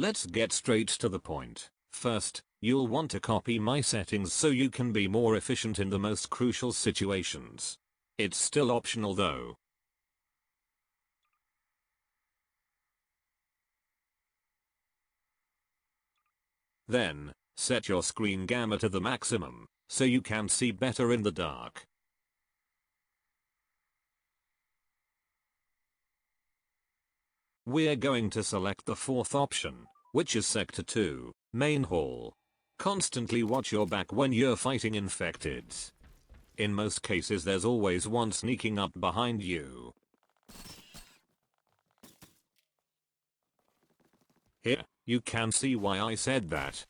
Let's get straight to the point. First, you'll want to copy my settings so you can be more efficient in the most crucial situations. It's still optional though. Then, set your screen gamma to the maximum, so you can see better in the dark. We're going to select the fourth option, which is Sector 2, Main Hall. Constantly watch your back when you're fighting infecteds. In most cases there's always one sneaking up behind you. Here, you can see why I said that.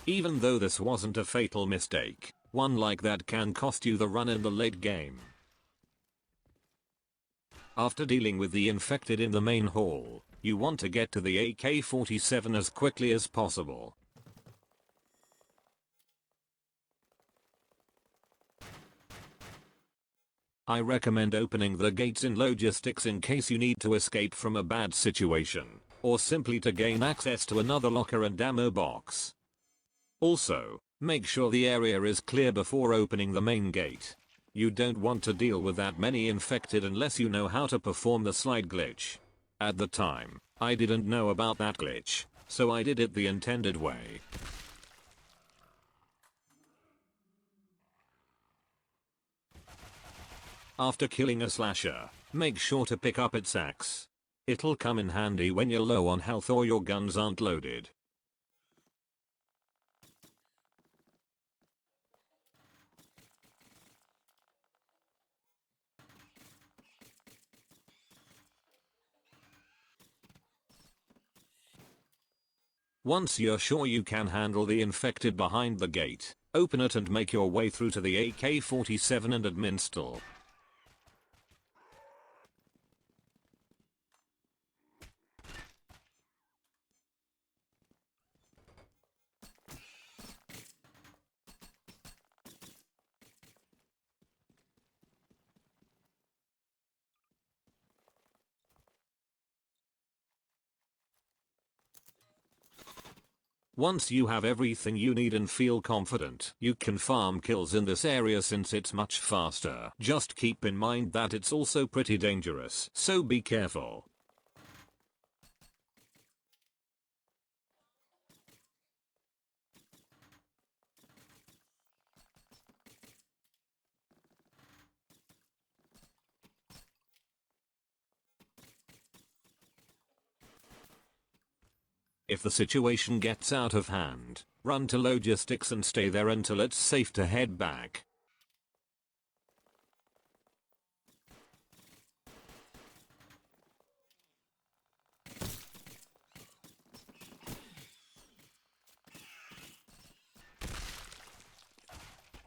Even though this wasn't a fatal mistake, one like that can cost you the run in the late game. After dealing with the infected in the main hall, you want to get to the AK-47 as quickly as possible. I recommend opening the gates in logistics in case you need to escape from a bad situation, or simply to gain access to another locker and ammo box. Also, make sure the area is clear before opening the main gate. You don't want to deal with that many infected unless you know how to perform the slide glitch. At the time, I didn't know about that glitch, so I did it the intended way. After killing a slasher, make sure to pick up its axe. It'll come in handy when you're low on health or your guns aren't loaded. Once you're sure you can handle the infected behind the gate, open it and make your way through to the AK-47 and admin stall. Once you have everything you need and feel confident, you can farm kills in this area since it's much faster. Just keep in mind that it's also pretty dangerous, so be careful. If the situation gets out of hand, run to logistics and stay there until it's safe to head back.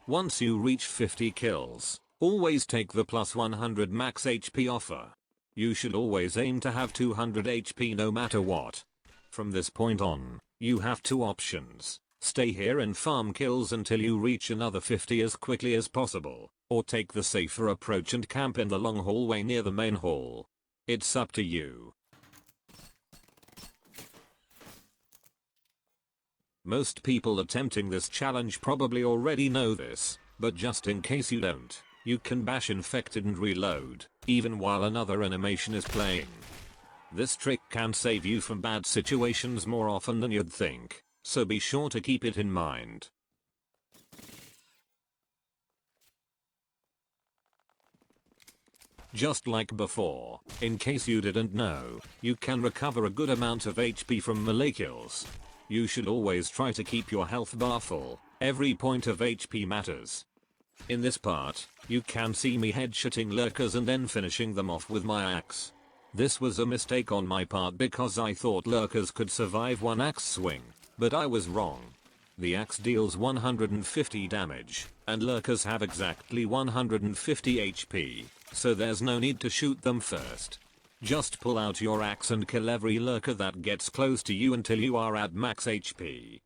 Once you reach 50 kills, always take the plus 100 max HP offer. You should always aim to have 200 HP no matter what. From this point on, you have two options: stay here and farm kills until you reach another 50 as quickly as possible, or take the safer approach and camp in the long hallway near the main hall. It's up to you. Most people attempting this challenge probably already know this, but just in case you don't, you can bash infected and reload, even while another animation is playing. This trick can save you from bad situations more often than you'd think, so be sure to keep it in mind. Just like before, in case you didn't know, you can recover a good amount of HP from melee kills. You should always try to keep your health bar full, every point of HP matters. In this part, you can see me headshotting lurkers and then finishing them off with my axe. This was a mistake on my part because I thought lurkers could survive one axe swing, but I was wrong. The axe deals 150 damage, and lurkers have exactly 150 HP, so there's no need to shoot them first. Just pull out your axe and kill every lurker that gets close to you until you are at max HP.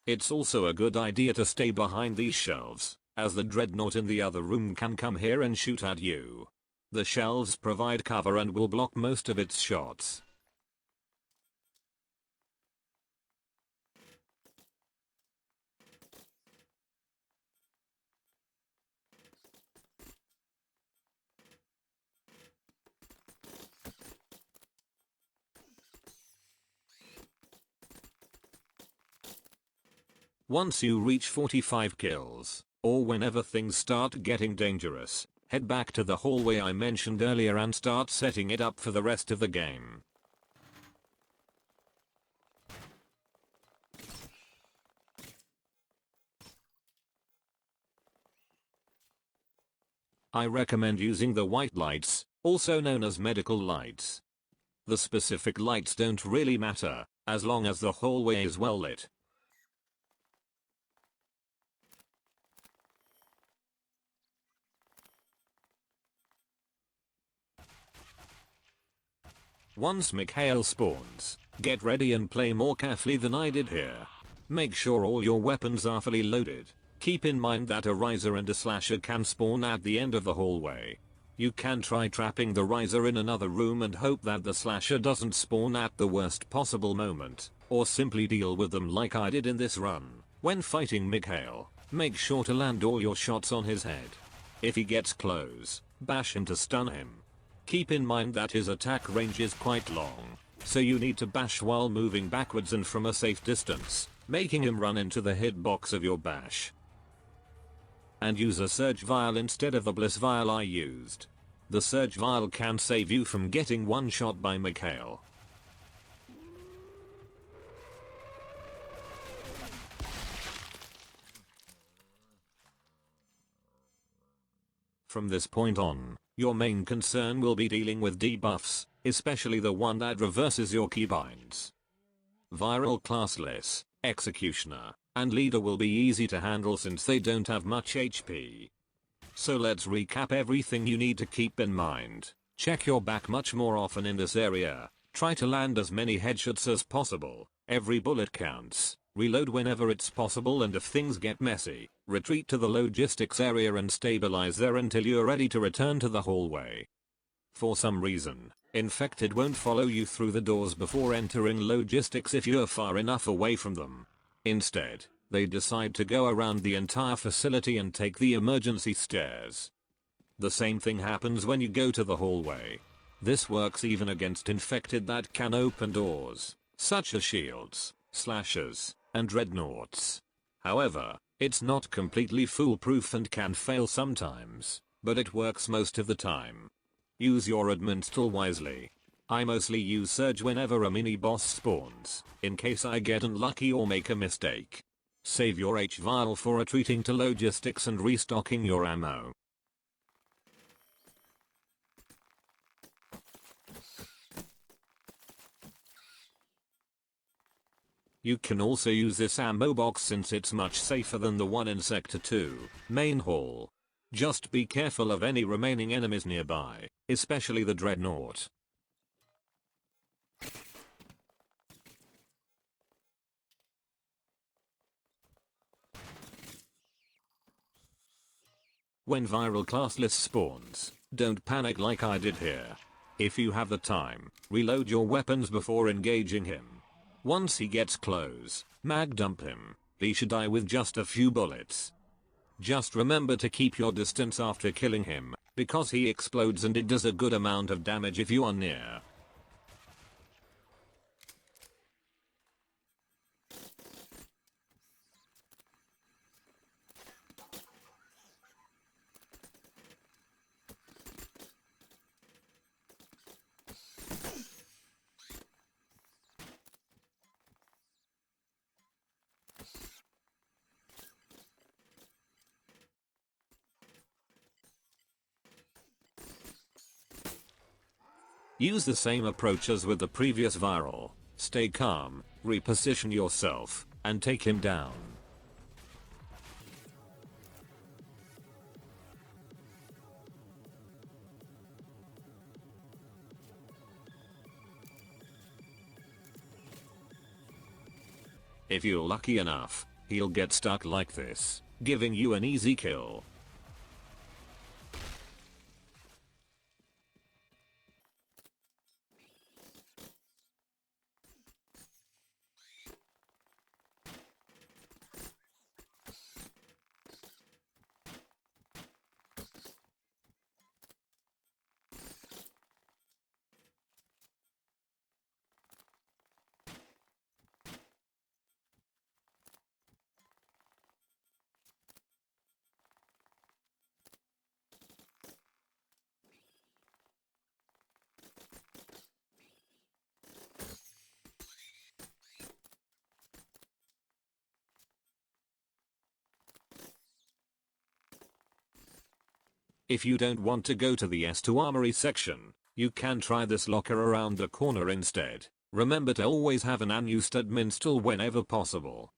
It's also a good idea to stay behind these shelves, as the dreadnought in the other room can come here and shoot at you. The shelves provide cover and will block most of its shots. Once you reach 45 kills, or whenever things start getting dangerous, head back to the hallway I mentioned earlier and start setting it up for the rest of the game. I recommend using the white lights, also known as medical lights. The specific lights don't really matter, as long as the hallway is well lit. Once Mikhail spawns, get ready and play more carefully than I did here. Make sure all your weapons are fully loaded. Keep in mind that a riser and a slasher can spawn at the end of the hallway. You can try trapping the riser in another room and hope that the slasher doesn't spawn at the worst possible moment, or simply deal with them like I did in this run. When fighting Mikhail, make sure to land all your shots on his head. If he gets close, bash him to stun him. Keep in mind that his attack range is quite long, so you need to bash while moving backwards and from a safe distance, making him run into the hitbox of your bash. And use a Surge Vial instead of the Bliss Vial I used. The Surge Vial can save you from getting one shot by Mikhail. From this point on, your main concern will be dealing with debuffs, especially the one that reverses your keybinds. Viral, Classless, Executioner, and Leader will be easy to handle since they don't have much HP. So let's recap everything you need to keep in mind. Check your back much more often in this area. Try to land as many headshots as possible. Every bullet counts. Reload whenever it's possible, and if things get messy, retreat to the logistics area and stabilize there until you're ready to return to the hallway. For some reason, infected won't follow you through the doors before entering logistics if you're far enough away from them. Instead, they decide to go around the entire facility and take the emergency stairs. The same thing happens when you go to the hallway. This works even against infected that can open doors, such as shields, slashers, and dreadnoughts. However, it's not completely foolproof and can fail sometimes, but it works most of the time. Use your admin tool wisely. I mostly use Surge whenever a mini boss spawns, in case I get unlucky or make a mistake. Save your H-Vial for retreating to logistics and restocking your ammo. You can also use this ammo box since it's much safer than the one in Sector 2, Main Hall. Just be careful of any remaining enemies nearby, especially the dreadnought. When viral classless spawns, don't panic like I did here. If you have the time, reload your weapons before engaging him. Once he gets close, mag dump him. He should die with just a few bullets. Just remember to keep your distance after killing him, because he explodes and it does a good amount of damage if you are near. Use the same approach as with the previous viral. Stay calm, reposition yourself, and take him down. If you're lucky enough, He'll get stuck like this, giving you an easy kill. If you don't want to go to the S2 Armory section, you can try this locker around the corner instead. Remember to always have an unused admin install whenever possible.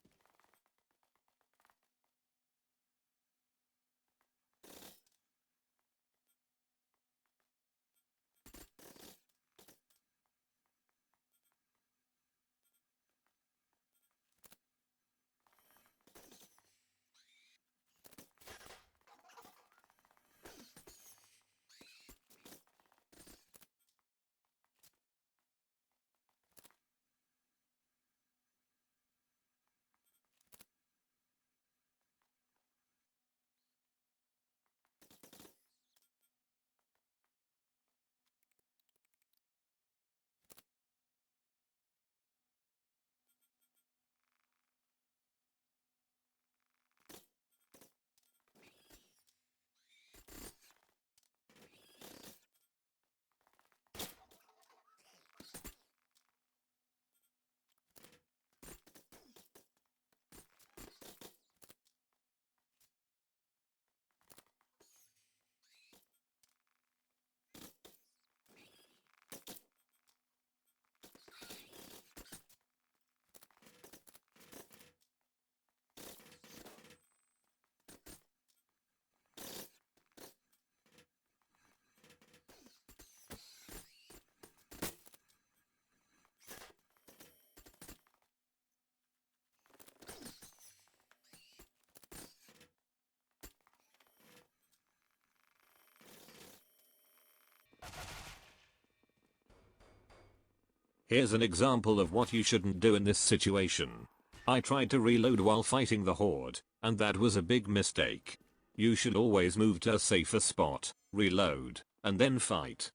Here's an example of what you shouldn't do in this situation. I tried to reload while fighting the horde, and that was a big mistake. You should always move to a safer spot, reload, and then fight.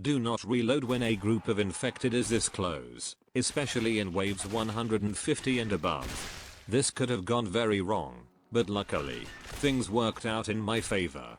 Do not reload when a group of infected is this close, especially in waves 150 and above. This could have gone very wrong, but luckily, things worked out in my favor.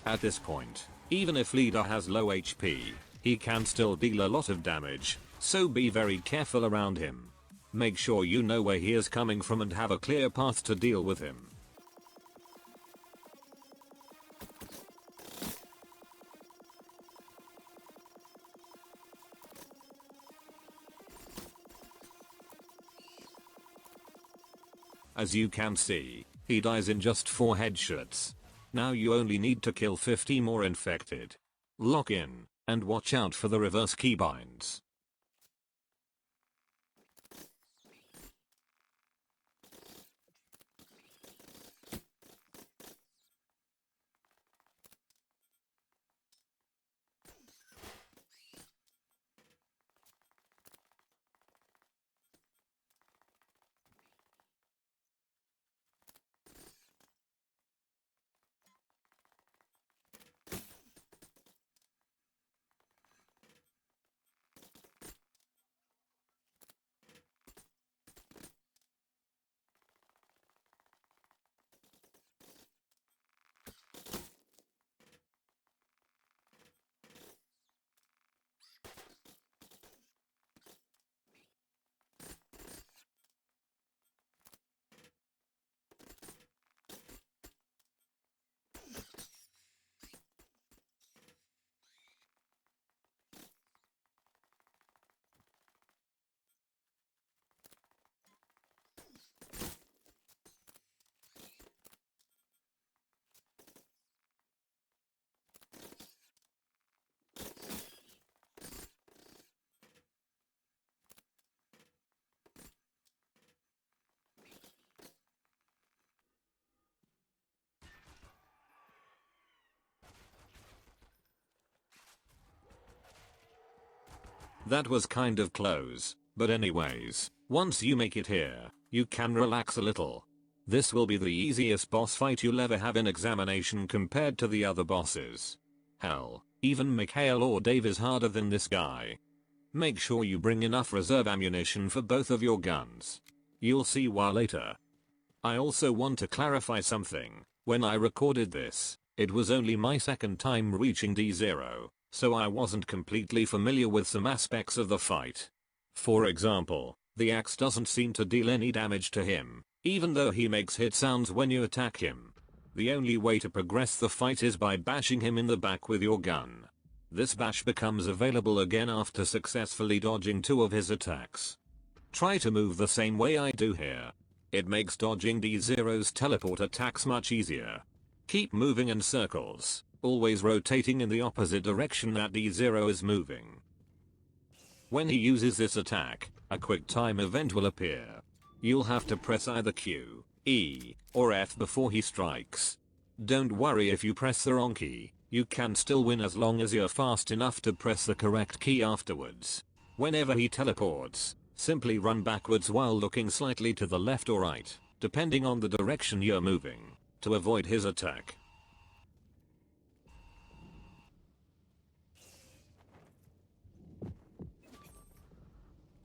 At this point, even if leader has low HP, he can still deal a lot of damage, so be very careful around him. Make sure you know where he is coming from and have a clear path to deal with him. As you can see, he dies in just 4 headshots. Now you only need to kill 50 more infected. Lock in, and watch out for the reverse keybinds. That was kind of close, but anyways, once you make it here, you can relax a little. This will be the easiest boss fight you'll ever have in examination compared to the other bosses. Hell, even Mikhail or Dave is harder than this guy. Make sure you bring enough reserve ammunition for both of your guns. You'll see why later. I also want to clarify something. When I recorded this, it was only my second time reaching D0, so I wasn't completely familiar with some aspects of the fight. For example, the axe doesn't seem to deal any damage to him, even though he makes hit sounds when you attack him. The only way to progress the fight is by bashing him in the back with your gun. This bash becomes available again after successfully dodging 2 of his attacks. Try to move the same way I do here. It makes dodging D0's teleport attacks much easier. Keep moving in circles, always rotating in the opposite direction that D0 is moving. When he uses this attack, a quick time event will appear. You'll have to press either Q, E, or F before he strikes. Don't worry if you press the wrong key, you can still win as long as you're fast enough to press the correct key afterwards. Whenever he teleports, simply run backwards while looking slightly to the left or right, depending on the direction you're moving, to avoid his attack.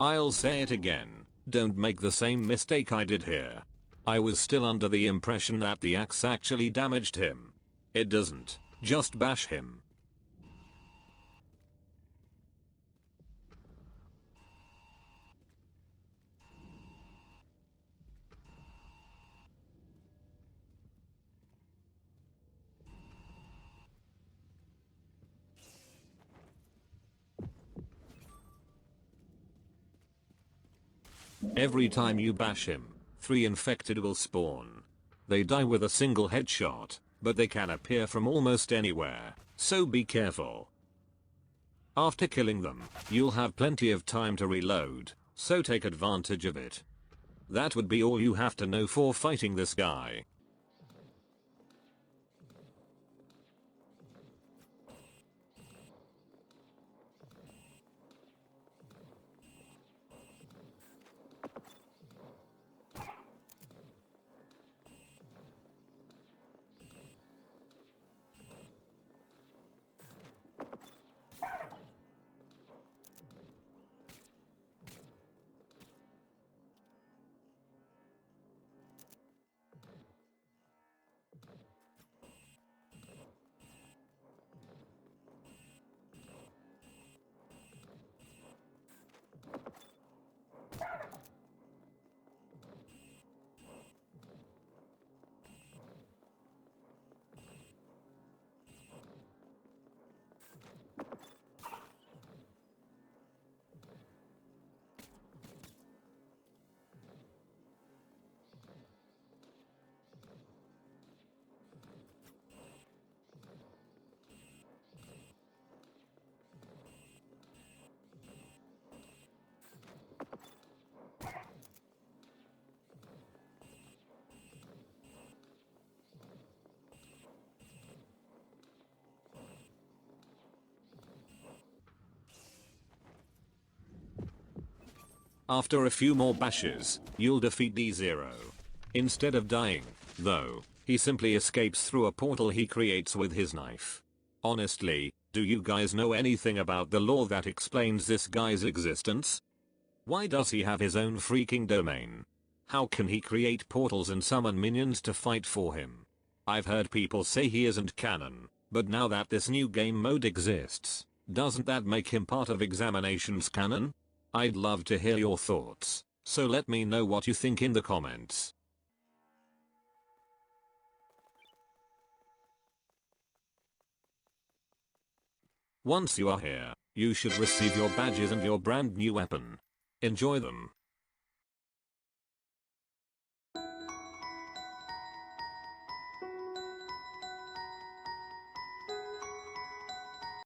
I'll say it again, don't make the same mistake I did here. I was still under the impression that the axe actually damaged him. It doesn't, just bash him. Every time you bash him, 3 infected will spawn. They die with a single headshot, but they can appear from almost anywhere, so be careful. After killing them, you'll have plenty of time to reload, so take advantage of it. That would be all you have to know for fighting this guy. After a few more bashes, you'll defeat D0. Instead of dying, though, he simply escapes through a portal he creates with his knife. Honestly, do you guys know anything about the lore that explains this guy's existence? Why does he have his own freaking domain? How can he create portals and summon minions to fight for him? I've heard people say he isn't canon, but now that this new game mode exists, doesn't that make him part of Examination's canon? I'd love to hear your thoughts, so let me know what you think in the comments. Once you are here, you should receive your badges and your brand new weapon. Enjoy them.